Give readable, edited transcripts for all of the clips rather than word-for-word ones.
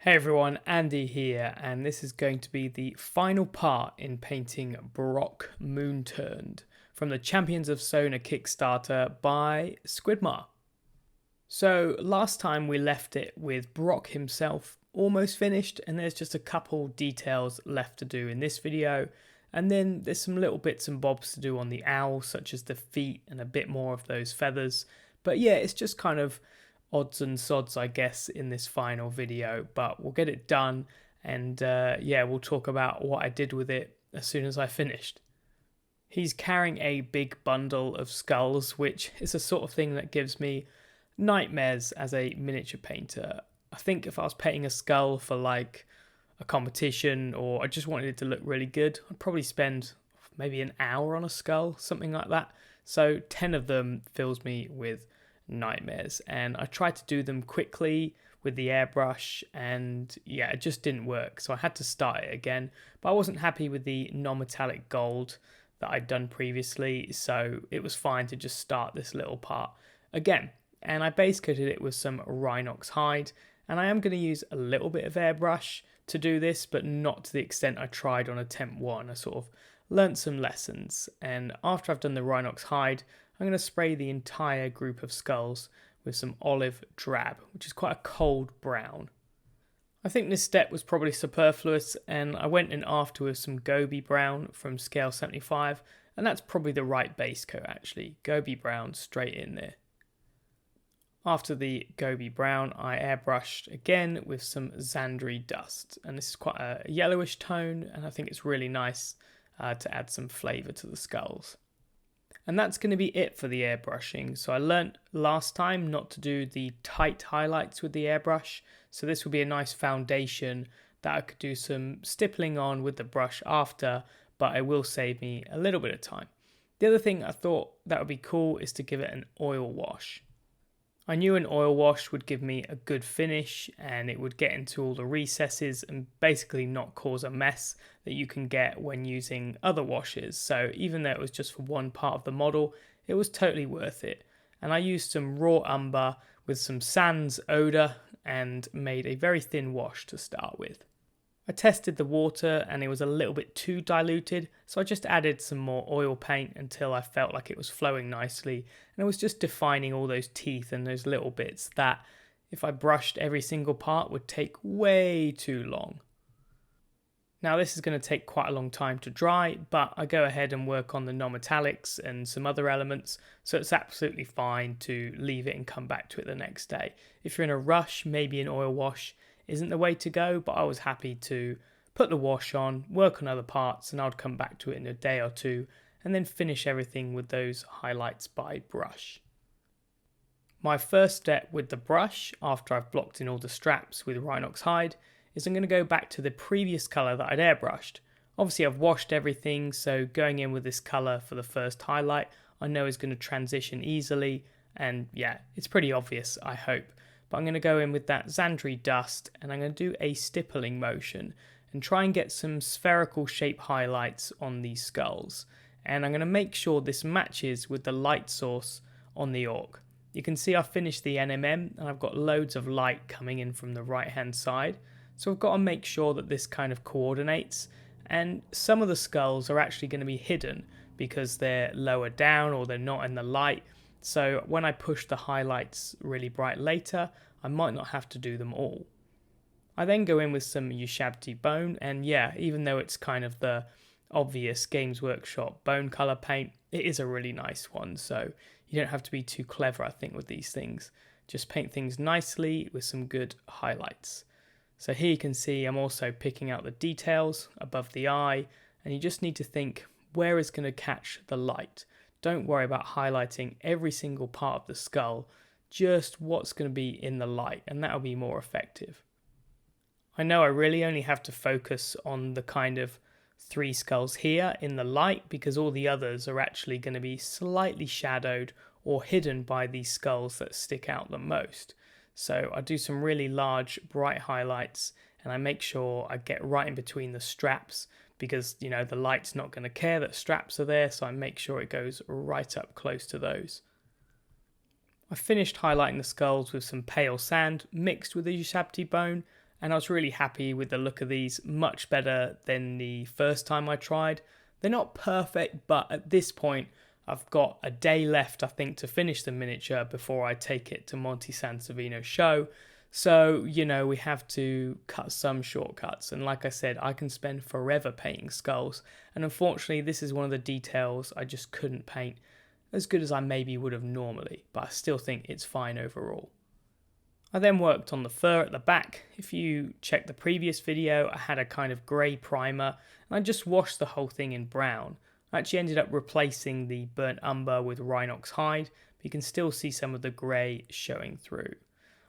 Hey everyone, Andy here, and this is going to be the final part in painting BROK MOONTURNED from the Champions of Sona Kickstarter by Squidmar. So last time we left it with BROK himself almost finished, and there's just a couple details left to do in this video, and then there's some little bits and bobs to do on the owl, such as the feet and a bit more of those feathers. But yeah, it's just kind of odds and sods, I guess, in this final video, but we'll get it done, and yeah, we'll talk about what I did with it as soon as I finished. He's carrying a big bundle of skulls, which is the sort of thing that gives me nightmares as a miniature painter. I think if I was painting a skull for like a competition, or I just wanted it to look really good, I'd probably spend maybe an hour on a skull, something like that. So 10 of them fills me with nightmares, and I tried to do them quickly with the airbrush, and yeah, it just didn't work, so I had to start it again. But I wasn't happy with the non-metallic gold that I'd done previously, so it was fine to just start this little part again. And I base coated it with some Rhinox Hide, and I am going to use a little bit of airbrush to do this, but not to the extent I tried on attempt 1. I sort of learnt some lessons, and after I've done the Rhinox Hide, I'm going to spray the entire group of skulls with some olive drab, which is quite a cold brown. I think this step was probably superfluous, and I went in after with some Gobi brown from scale 75, and that's probably the right base coat actually. Gobi brown straight in there. After the Gobi brown, I airbrushed again with some ZANDRI dust, and this is quite a yellowish tone, and I think it's really nice to add some flavour to the skulls. And that's going to be it for the airbrushing. So I learnt last time not to do the tight highlights with the airbrush. So this will be a nice foundation that I could do some stippling on with the brush after, but it will save me a little bit of time. The other thing I thought that would be cool is to give it an oil wash. I knew an oil wash would give me a good finish, and it would get into all the recesses and basically not cause a mess that you can get when using other washes. So even though it was just for one part of the model, it was totally worth it. And I used some raw umber with some sans odor and made a very thin wash to start with. I tested the water and it was a little bit too diluted, so I just added some more oil paint until I felt like it was flowing nicely, and it was just defining all those teeth and those little bits that, if I brushed every single part, would take way too long. Now this is going to take quite a long time to dry, but I go ahead and work on the non-metallics and some other elements, so it's absolutely fine to leave it and come back to it the next day. If you're in a rush, maybe an oil wash isn't the way to go, but I was happy to put the wash on, work on other parts, and I'd come back to it in a day or two, and then finish everything with those highlights by brush. My first step with the brush, after I've blocked in all the straps with Rhinox Hide, is I'm going to go back to the previous colour that I'd airbrushed. Obviously I've washed everything, so going in with this colour for the first highlight I know is going to transition easily, and yeah, it's pretty obvious, I hope. But I'm going to go in with that ZANDRI dust, and I'm going to do a stippling motion and try and get some spherical shape highlights on these skulls. And I'm going to make sure this matches with the light source on the orc. You can see I've finished the NMM and I've got loads of light coming in from the right hand side. So I've got to make sure that this kind of coordinates. And some of the skulls are actually going to be hidden because they're lower down or they're not in the light. So when I push the highlights really bright later, I might not have to do them all. I then go in with some USHABTIBONE, and yeah, even though it's kind of the obvious Games Workshop bone colour paint, it is a really nice one, so you don't have to be too clever, I think, with these things. Just paint things nicely with some good highlights. So here you can see I'm also picking out the details above the eye, and you just need to think where is going to catch the light. Don't worry about highlighting every single part of the skull, just what's going to be in the light, and that'll be more effective. I know I really only have to focus on the kind of 3 skulls here in the light, because all the others are actually going to be slightly shadowed or hidden by these skulls that stick out the most. So I do some really large bright highlights, and I make sure I get right in between the straps, because, you know, the light's not going to care that straps are there, so I make sure it goes right up close to those. I finished highlighting the skulls with some pale sand mixed with the USHABTIBONE, and I was really happy with the look of these, much better than the first time I tried. They're not perfect, but at this point I've got a day left, I think, to finish the miniature before I take it to Monte Sansovino's show. So, you know, we have to cut some shortcuts. And like I said, I can spend forever painting skulls. And unfortunately, this is one of the details I just couldn't paint as good as I maybe would have normally. But I still think it's fine overall. I then worked on the fur at the back. If you check the previous video, I had a kind of grey primer. And I just washed the whole thing in brown. I actually ended up replacing the burnt umber with Rhinox Hide. But you can still see some of the grey showing through.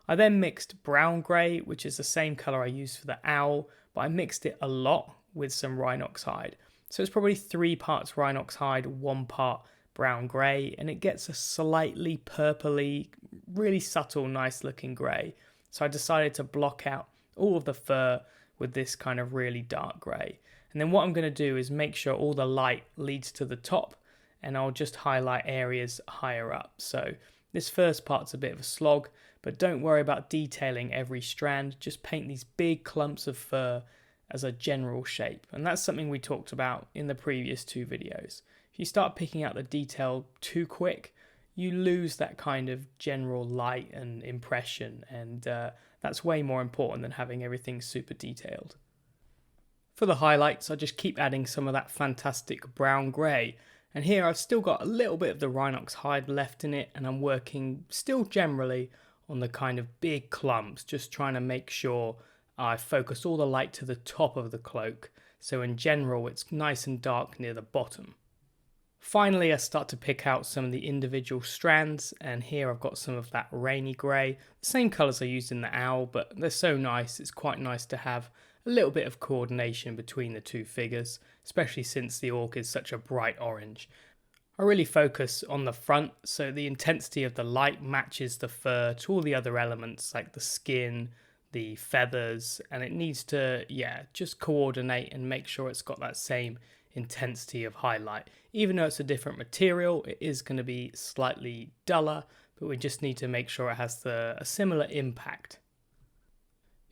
I then mixed brown grey, which is the same colour I used for the owl, but I mixed it a lot with some Rhinox Hide. So it's probably 3 parts Rhinox Hide, 1 part brown grey, and it gets a slightly purpley, really subtle, nice looking grey. So I decided to block out all of the fur with this kind of really dark grey. And then what I'm going to do is make sure all the light leads to the top, and I'll just highlight areas higher up. So this first part's a bit of a slog, but don't worry about detailing every strand, just paint these big clumps of fur as a general shape. And that's something we talked about in the previous 2 videos. If you start picking out the detail too quick, you lose that kind of general light and impression, and that's way more important than having everything super detailed. For the highlights, I just keep adding some of that fantastic brown grey. And here I've still got a little bit of the Rhinox Hide left in it, and I'm working still generally on the kind of big clumps, just trying to make sure I focus all the light to the top of the cloak, so in general it's nice and dark near the bottom. Finally, I start to pick out some of the individual strands, and here I've got some of that rainy grey, the same colours I used in the owl, but they're so nice, it's quite nice to have a little bit of coordination between the 2 figures, especially since the orc is such a bright orange. I really focus on the front, so the intensity of the light matches the fur to all the other elements like the skin, the feathers, and it needs to, just coordinate and make sure it's got that same intensity of highlight. Even though it's a different material, it is going to be slightly duller, but we just need to make sure it has a similar impact.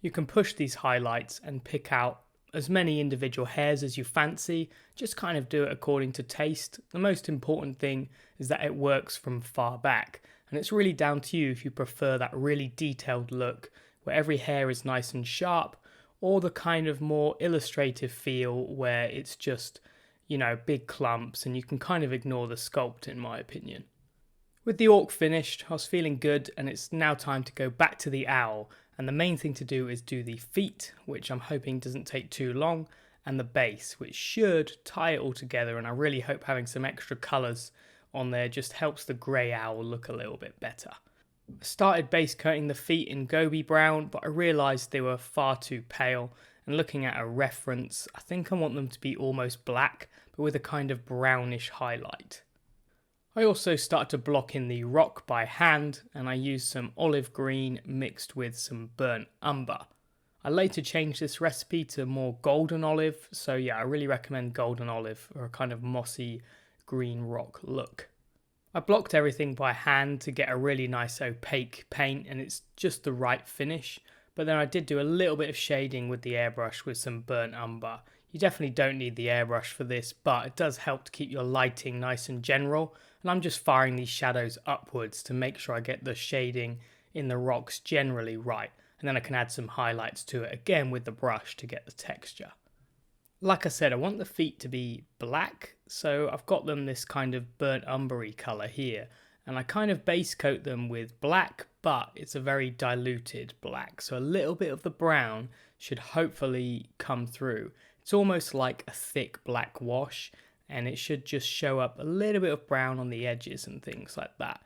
You can push these highlights and pick out as many individual hairs as you fancy, just kind of do it according to taste. The most important thing is that it works from far back, and it's really down to you if you prefer that really detailed look where every hair is nice and sharp, or the kind of more illustrative feel where it's just, big clumps and you can kind of ignore the sculpt, in my opinion. With the orc finished, I was feeling good, and it's now time to go back to the owl. And the main thing to do is do the feet, which I'm hoping doesn't take too long, and the base, which should tie it all together. And I really hope having some extra colours on there just helps the grey owl look a little bit better. I started base coating the feet in Gobi brown, but I realised they were far too pale. And looking at a reference, I think I want them to be almost black, but with a kind of brownish highlight. I also started to block in the rock by hand, and I used some olive green mixed with some burnt umber. I later changed this recipe to more golden olive, so I really recommend golden olive for a kind of mossy green rock look. I blocked everything by hand to get a really nice opaque paint, and it's just the right finish, but then I did do a little bit of shading with the airbrush with some burnt umber. You definitely don't need the airbrush for this, but it does help to keep your lighting nice and general. And I'm just firing these shadows upwards to make sure I get the shading in the rocks generally right. And then I can add some highlights to it again with the brush to get the texture. Like I said, I want the feet to be black, so I've got them this kind of burnt umbery colour here. And I kind of base coat them with black, but it's a very diluted black. So a little bit of the brown should hopefully come through. It's almost like a thick black wash, and it should just show up a little bit of brown on the edges and things like that.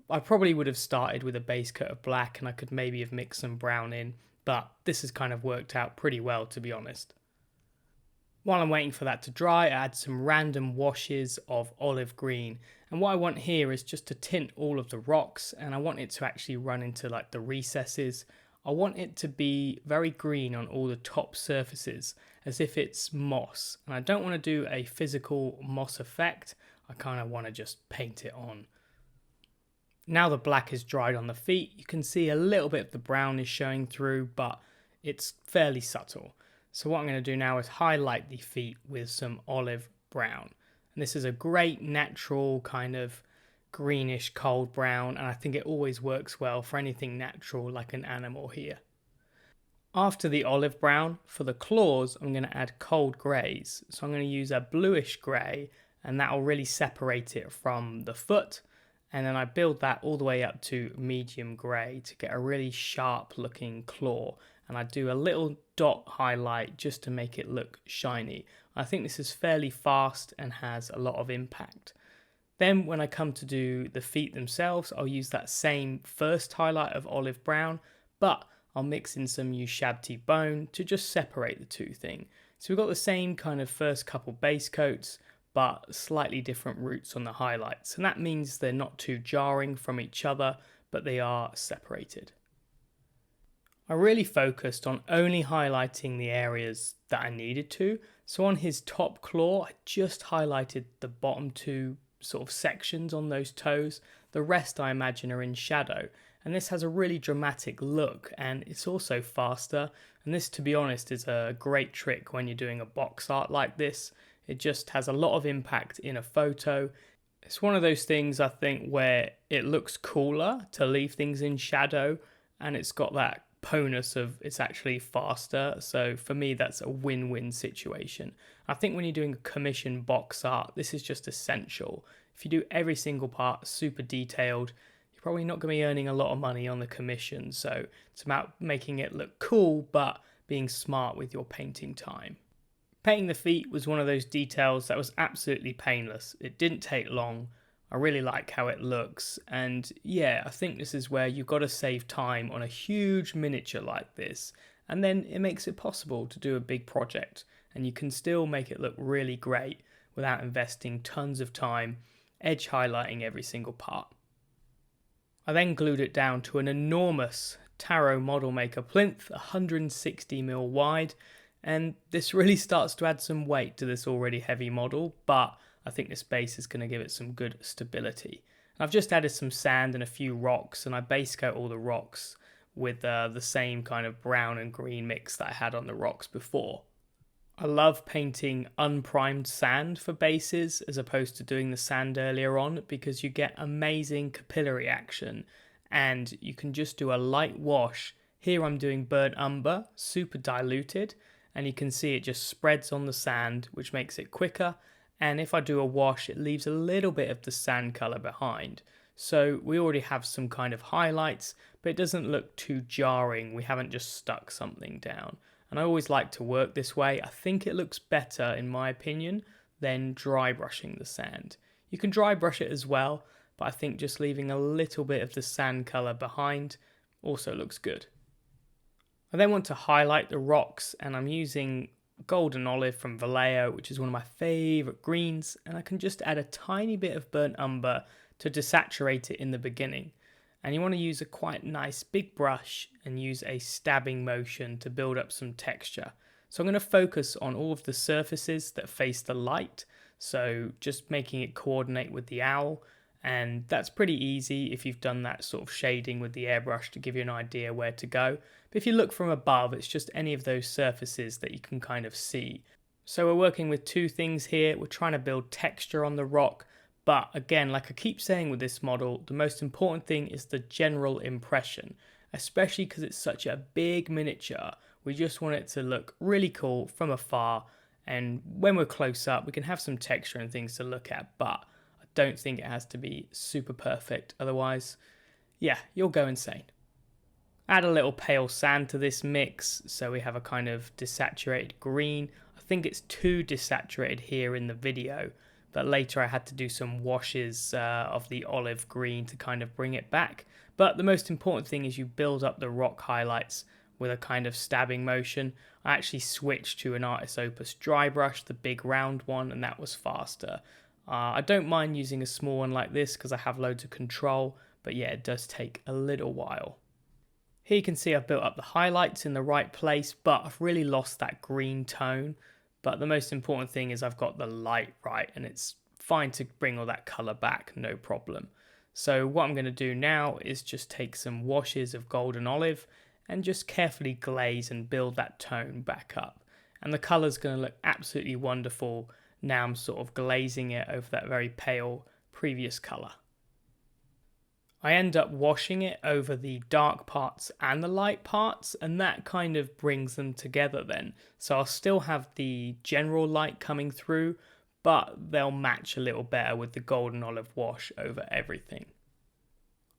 I probably would have started with a base coat of black, and I could maybe have mixed some brown in, but this has kind of worked out pretty well, to be honest. While I'm waiting for that to dry, I add some random washes of olive green, and what I want here is just to tint all of the rocks, and I want it to actually run into like the recesses. I want it to be very green on all the top surfaces, as if it's moss. And I don't want to do a physical moss effect, I kind of want to just paint it on. Now the black is dried on the feet, you can see a little bit of the brown is showing through, but it's fairly subtle. So what I'm going to do now is highlight the feet with some olive brown. And this is a great natural kind of greenish cold brown, and I think it always works well for anything natural like an animal here. After the olive brown, for the claws, I'm going to add cold greys. So I'm going to use a bluish grey, and that will really separate it from the foot. And then I build that all the way up to medium grey to get a really sharp looking claw. And I do a little dot highlight just to make it look shiny. I think this is fairly fast and has a lot of impact. Then when I come to do the feet themselves, I'll use that same first highlight of olive brown, but I'll mix in some USHABTIBONE to just separate the two things. So we've got the same kind of first couple base coats, but slightly different roots on the highlights. And that means they're not too jarring from each other, but they are separated. I really focused on only highlighting the areas that I needed to. So on his top claw, I just highlighted the bottom two sort of sections on those toes. The rest I imagine are in shadow. And this has a really dramatic look, and it's also faster. And this, to be honest, is a great trick when you're doing a box art like this. It just has a lot of impact in a photo. It's one of those things, I think, where it looks cooler to leave things in shadow, and it's got that bonus of it's actually faster. So for me, that's a win-win situation. I think when you're doing a commission box art, this is just essential. If you do every single part super detailed, you're probably not going to be earning a lot of money on the commission. So it's about making it look cool, but being smart with your painting time. Painting the feet was one of those details that was absolutely painless. It didn't take long. I really like how it looks, and yeah, I think this is where you've got to save time on a huge miniature like this, and then it makes it possible to do a big project, and you can still make it look really great without investing tons of time edge highlighting every single part. I then glued it down to an enormous Taro Model Maker plinth, 160mm wide, and this really starts to add some weight to this already heavy model, but I think this base is going to give it some good stability. I've just added some sand and a few rocks, and I base coat all the rocks with the same kind of brown and green mix that I had on the rocks before. I love painting unprimed sand for bases as opposed to doing the sand earlier on, because you get amazing capillary action and you can just do a light wash. Here I'm doing burnt umber, super diluted, and you can see it just spreads on the sand, which makes it quicker. And if I do a wash, it leaves a little bit of the sand color behind. So we already have some kind of highlights, but it doesn't look too jarring. We haven't just stuck something down. And I always like to work this way. I think it looks better, in my opinion, than dry brushing the sand. You can dry brush it as well, but I think just leaving a little bit of the sand color behind also looks good. I then want to highlight the rocks, and I'm using golden olive from Vallejo, which is one of my favorite greens, and I can just add a tiny bit of burnt umber to desaturate it in the beginning. And you want to use a quite nice big brush and use a stabbing motion to build up some texture. So I'm going to focus on all of the surfaces that face the light, so just making it coordinate with the owl. And that's pretty easy if you've done that sort of shading with the airbrush to give you an idea where to go. But if you look from above, it's just any of those surfaces that you can kind of see. So we're working with two things here. We're trying to build texture on the rock. But again, like I keep saying with this model, the most important thing is the general impression, especially because it's such a big miniature. We just want it to look really cool from afar. And when we're close up, we can have some texture and things to look at, but I don't think it has to be super perfect. Otherwise, yeah, you'll go insane. Add a little pale sand to this mix, so we have a kind of desaturated green. I think it's too desaturated here in the video, but later I had to do some washes of the olive green to kind of bring it back. But the most important thing is you build up the rock highlights with a kind of stabbing motion. I actually switched to an Artist Opus dry brush, the big round one, and that was faster. I don't mind using a small one like this because I have loads of control, but yeah, it does take a little while. Here you can see I've built up the highlights in the right place, but I've really lost that green tone. But the most important thing is I've got the light right, and it's fine to bring all that color back, no problem. So what I'm going to do now is just take some washes of golden olive and just carefully glaze and build that tone back up. And the colour's going to look absolutely wonderful now I'm sort of glazing it over that very pale previous colour. I end up washing it over the dark parts and the light parts, and that kind of brings them together then. So I'll still have the general light coming through, but they'll match a little better with the golden olive wash over everything.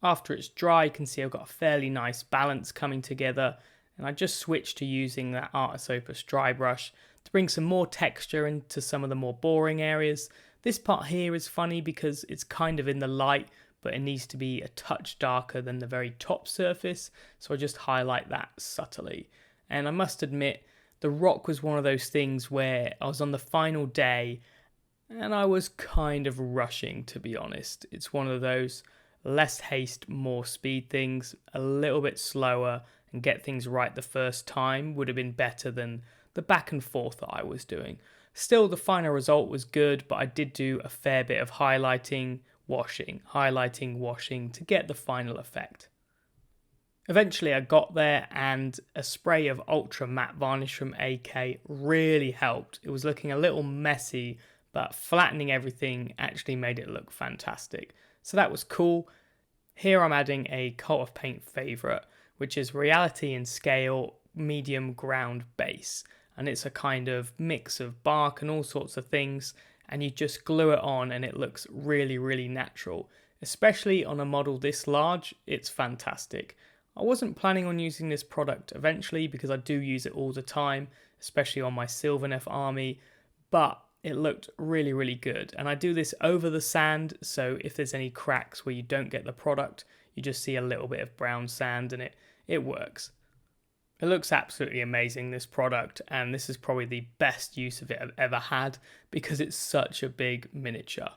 After it's dry, you can see I've got a fairly nice balance coming together, and I just switched to using that Artis Opus dry brush to bring some more texture into some of the more boring areas. This part here is funny because it's kind of in the light, but it needs to be a touch darker than the very top surface, so I just highlight that subtly. And I must admit, the rock was one of those things where I was on the final day and I was kind of rushing, to be honest. It's one of those less haste, more speed things, a little bit slower, and get things right the first time would have been better than the back and forth that I was doing. Still, the final result was good, but I did do a fair bit of highlighting, highlighting, washing to get the final effect. Eventually I got there, and a spray of ultra matte varnish from AK really helped. It was looking a little messy, but flattening everything actually made it look fantastic. So that was cool. Here I'm adding a Cult of Paint favourite, which is Reality in Scale Medium Ground Base. And it's a kind of mix of bark and all sorts of things, and you just glue it on and it looks really, really natural. Especially on a model this large, it's fantastic. I wasn't planning on using this product eventually because I do use it all the time, especially on my Sylvaneth army, but it looked really, really good. And I do this over the sand, so if there's any cracks where you don't get the product, you just see a little bit of brown sand, and it works. It looks absolutely amazing, this product, and this is probably the best use of it I've ever had because it's such a big miniature.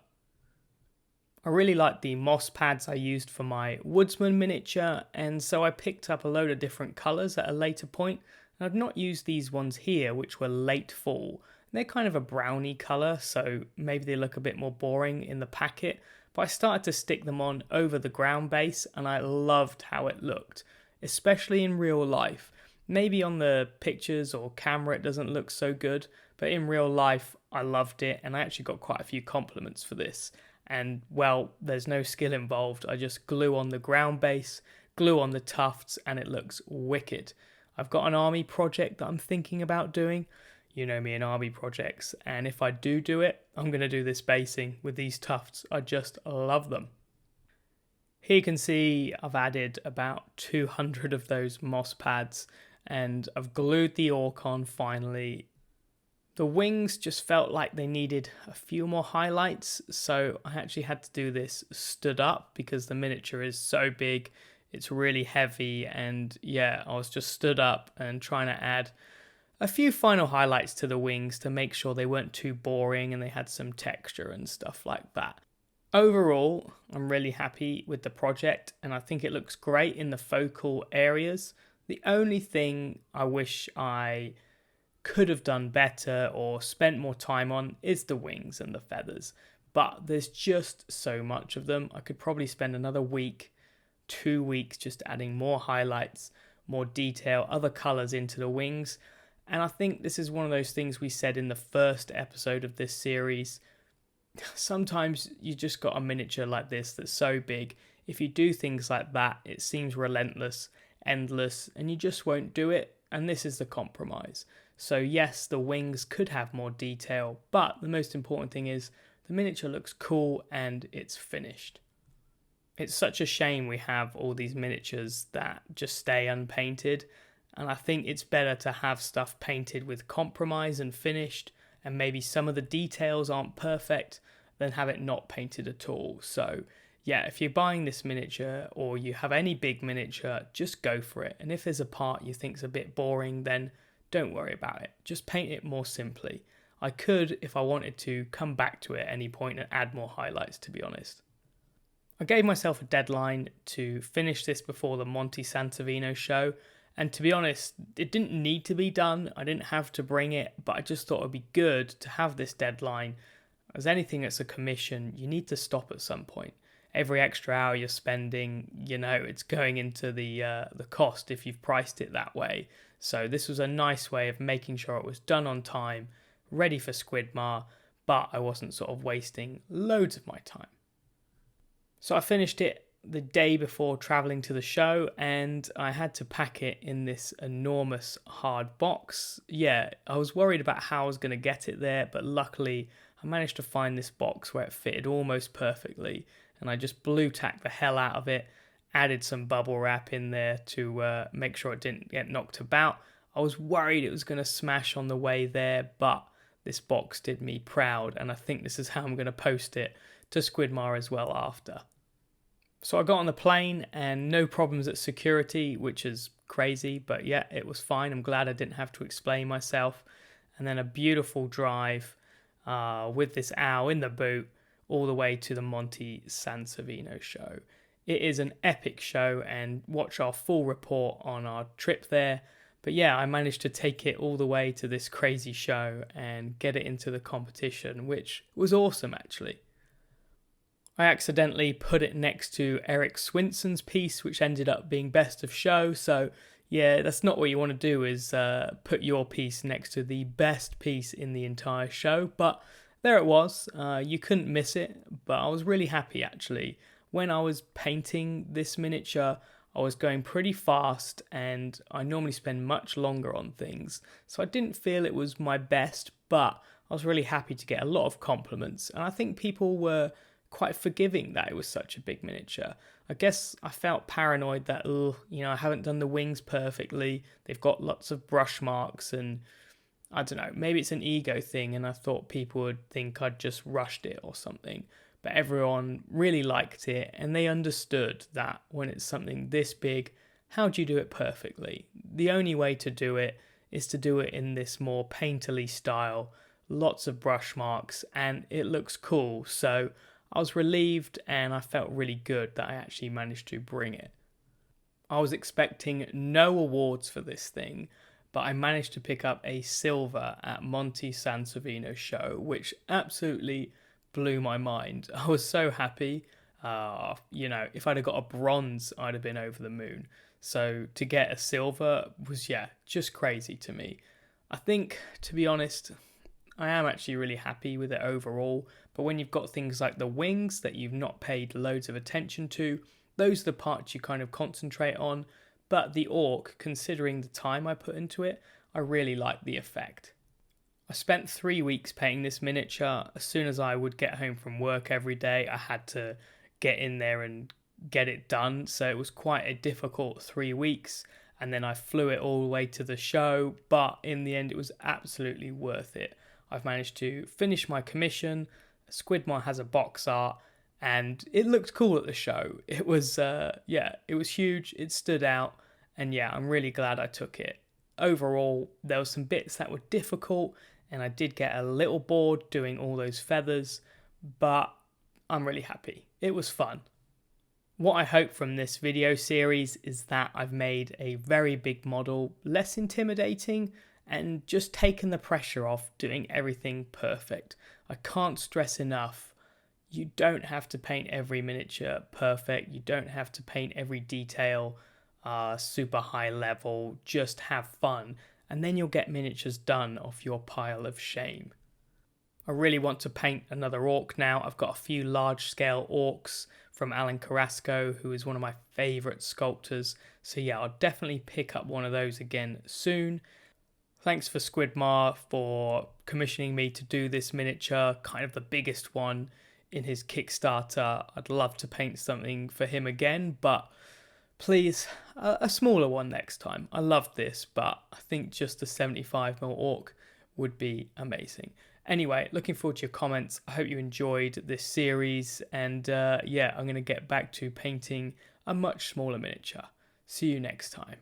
I really like the moss pads I used for my Woodsman miniature, and so I picked up a load of different colours at a later point, and I've not used these ones here, which were late fall. They're kind of a browny colour, so maybe they look a bit more boring in the packet, but I started to stick them on over the ground base, and I loved how it looked, especially in real life. Maybe on the pictures or camera it doesn't look so good, but in real life I loved it, and I actually got quite a few compliments for this. And well, there's no skill involved. I just glue on the ground base, glue on the tufts, and it looks wicked. I've got an army project that I'm thinking about doing. You know me in army projects, and if I do it, I'm going to do this basing with these tufts. I just love them. Here you can see I've added about 200 of those moss pads, and I've glued the orc on finally. The wings just felt like they needed a few more highlights, so I actually had to do this stood up because the miniature is so big, it's really heavy, and yeah, I was just stood up and trying to add a few final highlights to the wings to make sure they weren't too boring and they had some texture and stuff like that. Overall, I'm really happy with the project, and I think it looks great in the focal areas. The only thing I wish I could have done better or spent more time on is the wings and the feathers, but there's just so much of them. I could probably spend another week, 2 weeks just adding more highlights, more detail, other colours into the wings. And I think this is one of those things we said in the first episode of this series. Sometimes you just got a miniature like this that's so big. If you do things like that, it seems relentless, endless, and you just won't do it. And this is the compromise. So yes, the wings could have more detail, but the most important thing is the miniature looks cool and it's finished. It's such a shame we have all these miniatures that just stay unpainted. And I think it's better to have stuff painted with compromise and finished, and maybe some of the details aren't perfect, than have it not painted at all. So yeah, if you're buying this miniature or you have any big miniature, just go for it. And if there's a part you think's a bit boring, then don't worry about it. Just paint it more simply. I could, if I wanted to, come back to it at any point and add more highlights, to be honest. I gave myself a deadline to finish this before the Monte Santavino show. And to be honest, it didn't need to be done. I didn't have to bring it, but I just thought it would be good to have this deadline. As anything that's a commission, you need to stop at some point. every extra hour you're spending, it's going into the cost if you've priced it that way. So this was a nice way of making sure it was done on time, ready for Squidmar, but I wasn't sort of wasting loads of my time. So I finished it the day before traveling to the show, and I had to pack it in this enormous hard box. Yeah, I was worried about how I was going to get it there, but luckily I managed to find this box where it fitted almost perfectly, and I just blue tacked the hell out of it, added some bubble wrap in there to make sure it didn't get knocked about. I was worried it was going to smash on the way there, but this box did me proud, and I think this is how I'm going to post it to Squidmar as well after. So I got on the plane and no problems at security, which is crazy, but yeah, it was fine. I'm glad I didn't have to explain myself. And then a beautiful drive with this owl in the boot all the way to the Monte Sansovino show. It is an epic show, and watch our full report on our trip there. But yeah, I managed to take it all the way to this crazy show and get it into the competition, which was awesome actually. I accidentally put it next to Eric Swinson's piece, which ended up being best of show. So yeah, that's not what you want to do, is put your piece next to the best piece in the entire show. But there it was. You couldn't miss it. But I was really happy actually. When I was painting this miniature, I was going pretty fast, and I normally spend much longer on things. So I didn't feel it was my best, but I was really happy to get a lot of compliments. And I think people were quite forgiving that it was such a big miniature. I guess I felt paranoid that, I haven't done the wings perfectly. They've got lots of brush marks, and I don't know, maybe it's an ego thing, and I thought people would think I'd just rushed it or something. But everyone really liked it, and they understood that when it's something this big, how do you do it perfectly? The only way to do it is to do it in this more painterly style, lots of brush marks, and it looks cool. So I was relieved, and I felt really good that I actually managed to bring it. I was expecting no awards for this thing, but I managed to pick up a silver at Monte Sansovino show, which absolutely blew my mind. I was so happy. If I'd have got a bronze, I'd have been over the moon. So to get a silver was, just crazy to me. I think, to be honest, I am actually really happy with it overall. But when you've got things like the wings that you've not paid loads of attention to, those are the parts you kind of concentrate on. But the orc, considering the time I put into it, I really like the effect. I spent 3 weeks painting this miniature. As soon as I would get home from work every day, I had to get in there and get it done. So it was quite a difficult 3 weeks. And then I flew it all the way to the show. But in the end, it was absolutely worth it. I've managed to finish my commission. Squidmar has a box art, and it looked cool at the show. It was, it was huge. It stood out. And yeah, I'm really glad I took it. Overall, there were some bits that were difficult, and I did get a little bored doing all those feathers, but I'm really happy. It was fun. What I hope from this video series is that I've made a very big model less intimidating and just taken the pressure off doing everything perfect. I can't stress enough, you don't have to paint every miniature perfect. You don't have to paint every detail super high level. Just have fun, and then you'll get miniatures done off your pile of shame. I really want to paint another orc now. I've got a few large scale orcs from Alan Carrasco, who is one of my favourite sculptors. So yeah, I'll definitely pick up one of those again soon. Thanks for Squidmar for commissioning me to do this miniature, kind of the biggest one in his Kickstarter. I'd love to paint something for him again, but please, a smaller one next time. I loved this, but I think just a 75mm orc would be amazing. Anyway, looking forward to your comments. I hope you enjoyed this series, and I'm going to get back to painting a much smaller miniature. See you next time.